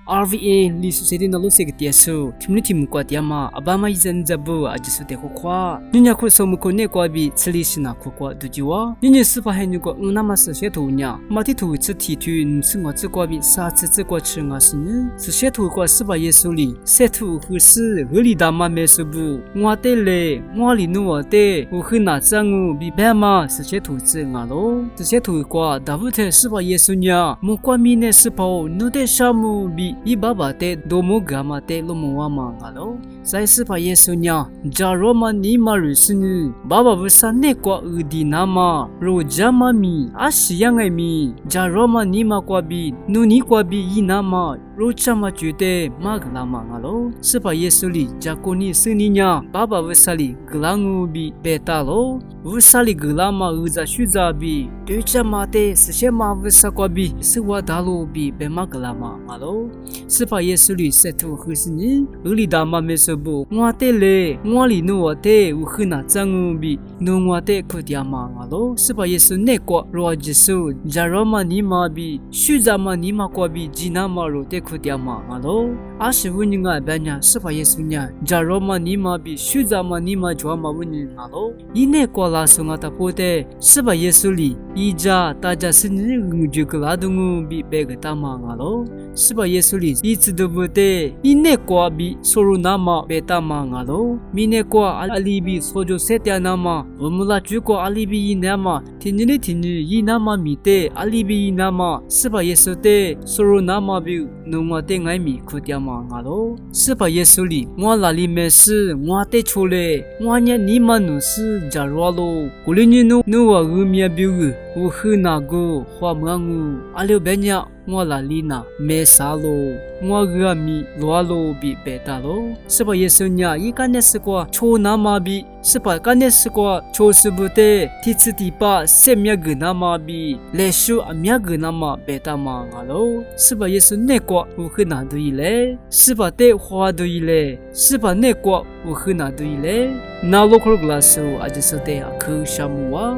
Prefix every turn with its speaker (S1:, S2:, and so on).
S1: RVA 里苏塞的那路塞个点数，听你听过点嘛？阿爸妈一阵子不啊，就是得好夸。人家可说么可那个比此里是哪可夸都就哇。人家是把很多个那么是些图呢，马蹄图吃蹄图，是我这个比啥子这个吃我是呢？是些图个是把耶稣里，些图和是和里大妈没说不，我得嘞，我里努我得，我和那张我比白嘛是些图子我咯，这些图个大部分是把耶稣呢，莫怪米呢是跑，努得啥么比。一爸爸的多么干嘛的罗么哇嘛啊喽，在是把耶稣呢，假如嘛你嘛如是呢，爸爸不是那个的那么，若加嘛咪阿西样爱咪，假如嘛你嘛过比，努你过比一那么。若这么觉得嘛个那么啊喽，是把耶稣里加过你是你呢，爸爸不是里个啷个比别大喽，不是里个啷嘛儿子学着比，对这么的是些嘛不是过比，是我大路比别嘛个啷嘛啊喽，是把耶稣里塞图和是你，而里大嘛没说不，我的嘞，我里努我的，我和那张我比，努我的可点嘛啊喽，是把耶稣那个若耶稣，假如嘛你嘛比，学着嘛你嘛过比，吉那嘛若的。可点嘛啊喽，阿是问你个别人是把耶稣呢？假如嘛你嘛比学着嘛你嘛就嘛问你啊喽，伊那个拉松啊他不得是把耶稣里，伊家大家是你我就个拉动我比别个大嘛啊喽，是把耶稣里一直都不得，伊那个比收入那么别大嘛啊喽，米那个阿里比所就设定那么，我们拉住个阿里比伊那么，听你伊那么米的阿里比伊那么，是把耶稣的收入那么比。我的爱米可点嘛啊喽，是把耶稣里我哪里没事，我的出来，我呢你们努是假如喽，古里你努我有面表个，我和那个花木我，阿刘别人我哪里呢没啥喽，我个米罗喽比别大喽，是把耶稣呢一干的是个抽那么比，是把干的是个抽是不得，第次第八什么个那么比，来说阿么个那么别大嘛啊喽，是把耶稣那个。我和那对嘞，是把的花对嘞，是把那个我和那对嘞，那罗克格拉斯我就是的啊，可什么啊？